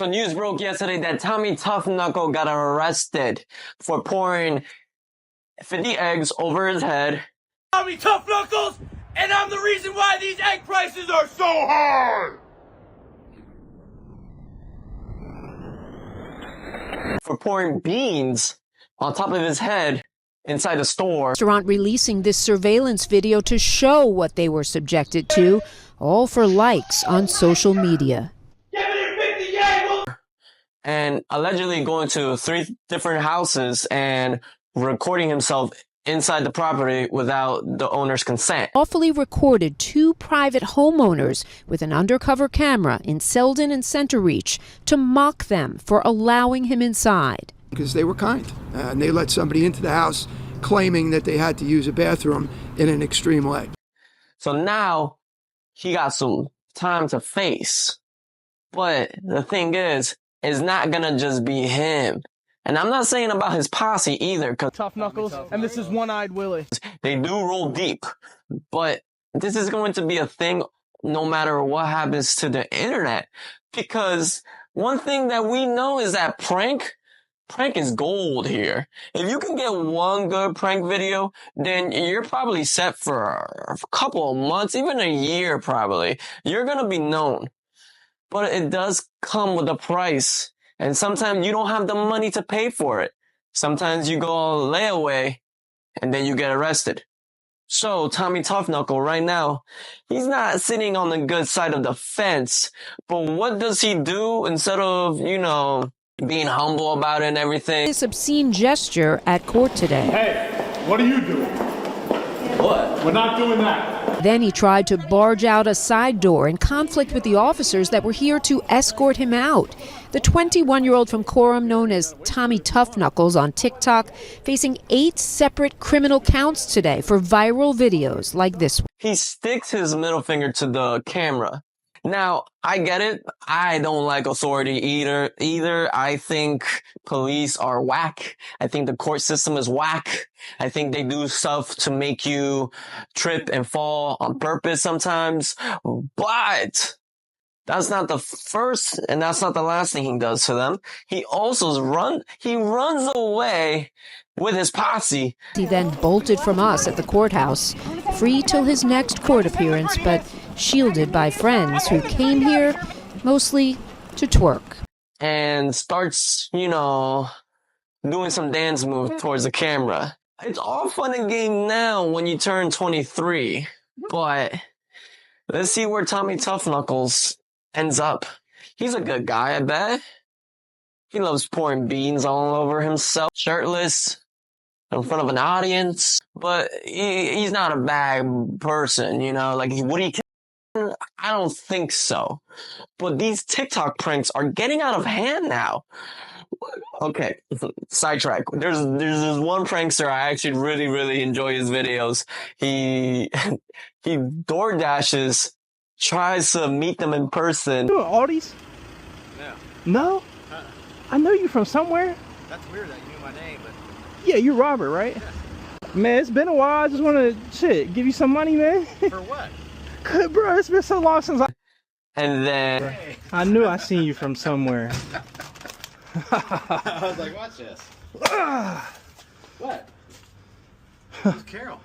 So news broke yesterday that Tommy Tough Knuckle got arrested for pouring 50 eggs over his head. Tommy Tough Knuckles, and I'm the reason why these egg prices are so high! For pouring beans on top of his head inside a store. Restaurant releasing this surveillance video to show what they were subjected to, all for likes on social media. And allegedly going to 3 different houses and recording himself inside the property without the owner's consent. Lawfully recorded 2 private homeowners with an undercover camera in Selden and Centereach to mock them for allowing him inside. Because they were kind, and they let somebody into the house claiming that they had to use a bathroom in an extreme way. So now he got some time to face. But the thing is, it's not gonna just be him. And I'm not saying about his posse either, because Tough Knuckles, and this is One-Eyed Willie. They do roll deep. But this is going to be a thing no matter what happens to the internet. Because one thing that we know is that prank is gold here. If you can get one good prank video, then you're probably set for a couple of months, even a year probably. You're gonna be known. But it does come with a price. And sometimes you don't have the money to pay for it. Sometimes you go on layaway and then you get arrested. So Tommy Tough Knuckle right now, he's not sitting on the good side of the fence. But what does he do instead of, being humble about it and everything? This obscene gesture at court today. Hey, what are you doing? What? We're not doing that. Then he tried to barge out a side door in conflict with the officers that were here to escort him out. The 21-year-old from Coram, known as Tommy Tough Knuckles on TikTok, facing 8 separate criminal counts today for viral videos like this one. He sticks his middle finger to the camera. Now, I get it. I don't like authority either. I think police are whack. I think the court system is whack. I think they do stuff to make you trip and fall on purpose sometimes. But that's not the first and that's not the last thing he does to them. He also runs away with his posse. He then bolted from us at the courthouse, free till his next court appearance, but shielded by friends who came here mostly to twerk. And starts, doing some dance move towards the camera. It's all fun and game now when you turn 23, but let's see where Tommy Tough Knuckles ends up. He's a good guy, I bet. He loves pouring beans all over himself, shirtless, in front of an audience, but he's not a bad person, would he kill? I don't think so. But these TikTok pranks are getting out of hand now. Okay, sidetrack. There's this one prankster I actually really, really enjoy his videos. He door dashes, tries to meet them in person. You doing Aldi's? No. No? I know you from somewhere. That's weird that you knew my name, but... Yeah, you're Robert, right? Yes. Man, it's been a while. I just want to, give you some money, man. For what? Good, bro, it's been so long since And then... I knew I seen you from somewhere. I was like, watch this. What? Who's Carol?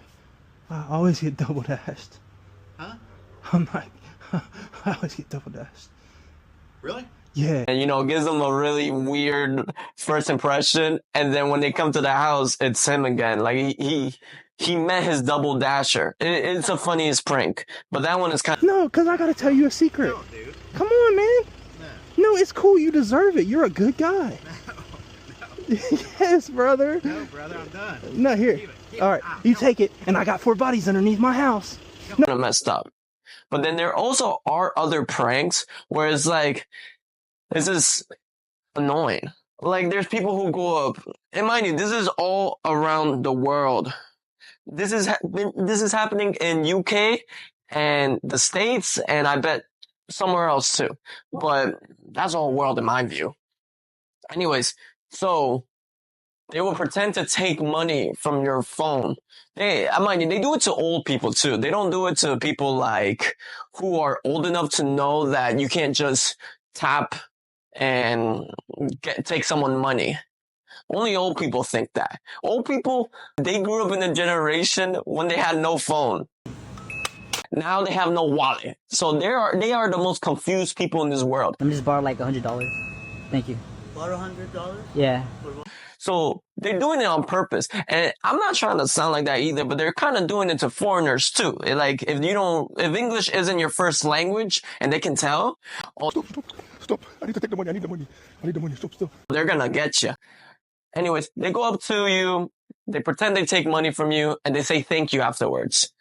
I always get double dashed. Huh? I'm like, I always get double dashed. Really? Yeah. And, gives them a really weird first impression. And then when they come to the house, it's him again. Like, he met his double dasher. It's the funniest prank. But that one is kind of... No, because I got to tell you a secret. No, dude. Come on, man. No, it's cool. You deserve it. You're a good guy. No. Yes, brother. No, brother, I'm done. No, here. Keep it. All right, you take it. And I got 4 bodies underneath my house. No. Messed up. But then there also are other pranks where it's like, this is annoying. Like, there's people who go up, and mind you, this is all around the world. This is happening in UK and the States, and I bet somewhere else too. But that's the whole world in my view. Anyways, so they will pretend to take money from your phone. They do it to old people too. They don't do it to people like who are old enough to know that you can't just tap and take someone's money. Only old people think that. Old people, they grew up in a generation when they had no phone. Now they have no wallet. So they are the most confused people in this world. Let me just borrow like $100. Thank you. Borrow $100? Yeah. So they're doing it on purpose. And I'm not trying to sound like that either, but they're kind of doing it to foreigners too. Like if English isn't your first language and they can tell, Stop. I need to take the money. I need the money. I need the money. Stop. they're going to get you. Anyways, they go up to you, they pretend they take money from you, and they say thank you afterwards.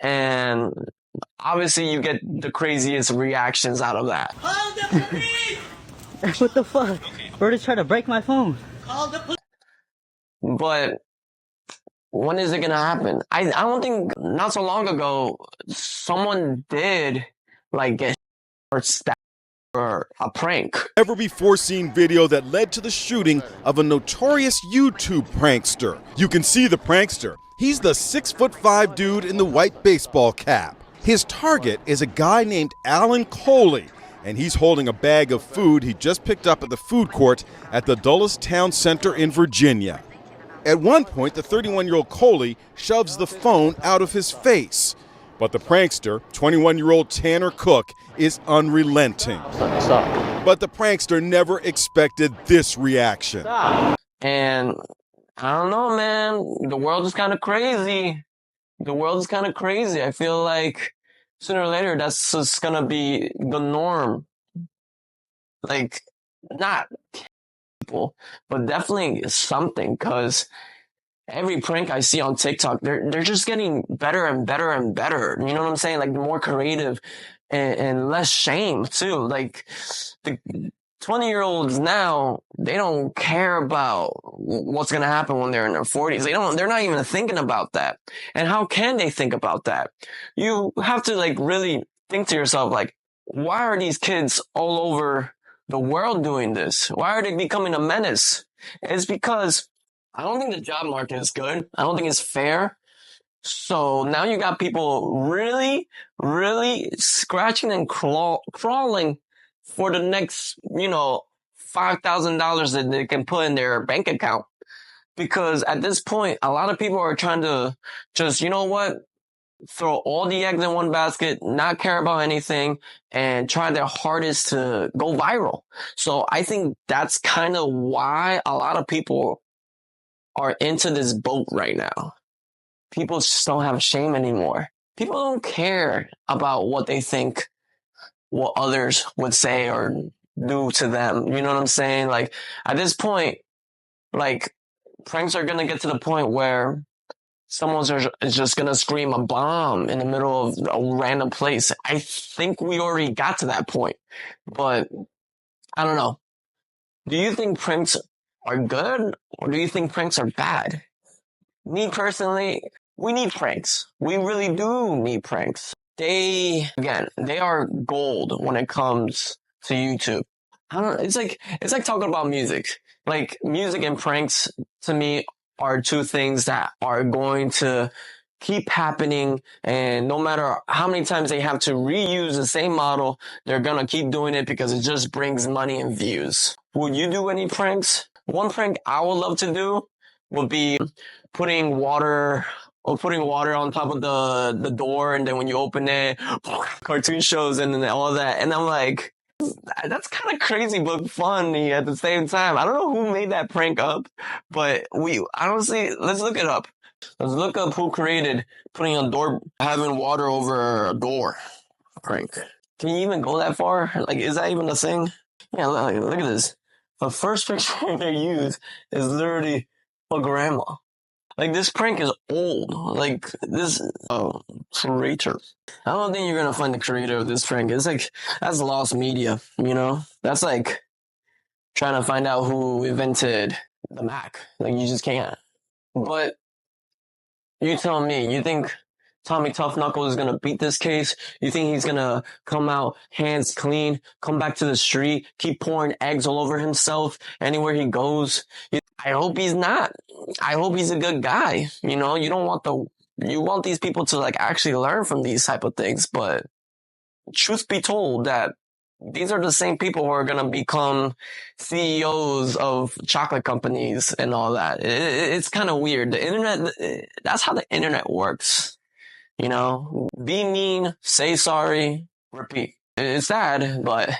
And obviously you get the craziest reactions out of that. Call the police! What the fuck? Bro just tried to break my phone. Call the police! But when is it going to happen? I don't think not so long ago, someone did like get stabbed or a prank. Never before seen video that led to the shooting of a notorious YouTube prankster. You can see the prankster. He's the 6'5" dude in the white baseball cap. His target is a guy named Alan Coley, and he's holding a bag of food he just picked up at the food court at the Dulles Town Center in Virginia. At one point, the 31-year-old Coley shoves the phone out of his face. But the prankster, 21-year-old Tanner Cook, is unrelenting. Stop. But the prankster never expected this reaction. And I don't know, man. The world is kind of crazy. The world is kind of crazy. I feel like sooner or later that's just going to be the norm. Like, not people, but definitely something, because every prank I see on TikTok, they're just getting better and better and better. You know what I'm saying? Like more creative and less shame too. Like the 20-year-olds now, they don't care about what's going to happen when they're in their 40s. They're not even thinking about that. And how can they think about that? You have to like really think to yourself, like, why are these kids all over the world doing this? Why are they becoming a menace? It's because I don't think the job market is good. I don't think it's fair. So now you got people really, really scratching and crawling for the next, $5,000 that they can put in their bank account. Because at this point, a lot of people are trying to just, throw all the eggs in one basket, not care about anything, and try their hardest to go viral. So I think that's kind of why a lot of people are into this boat right now. People just don't have shame anymore. People don't care about what they think, what others would say or do to them. You know what I'm saying? Like, at this point, like, pranks are going to get to the point where someone is just going to scream a bomb in the middle of a random place. I think we already got to that point, but I don't know. Do you think pranks are good, or do you think pranks are bad? Me personally, we need pranks. We really do need pranks. They are gold when it comes to YouTube. I don't know. It's like talking about music. Like, music and pranks to me are two things that are going to keep happening, and no matter how many times they have to reuse the same model, they're gonna keep doing it because it just brings money and views. Would you do any pranks? One prank I would love to do would be putting water on top of the door, and then when you open it, cartoon shows and all that. And I'm like, that's kind of crazy but funny at the same time. I don't know who made that prank up, but honestly, let's look it up. Let's look up who created putting having water over a door prank. Can you even go that far? Like, is that even a thing? Yeah, look at this. The first picture they use is literally a grandma. Like, this prank is old. Like, this creator. I don't think you're gonna find the creator of this prank. It's like, that's lost media, That's like trying to find out who invented the Mac. Like, you just can't. But you tell me, you think Tommy Tough Knuckles is gonna beat this case? You think he's gonna come out hands clean, come back to the street, keep pouring eggs all over himself anywhere he goes? I hope he's not. I hope he's a good guy. You want these people to like actually learn from these type of things. But truth be told, that these are the same people who are going to become CEOs of chocolate companies and all that. It's kind of weird. The internet, that's how the internet works. You know, be mean, say sorry, repeat. It's sad, but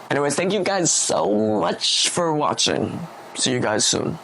anyways, thank you guys so much for watching. See you guys soon.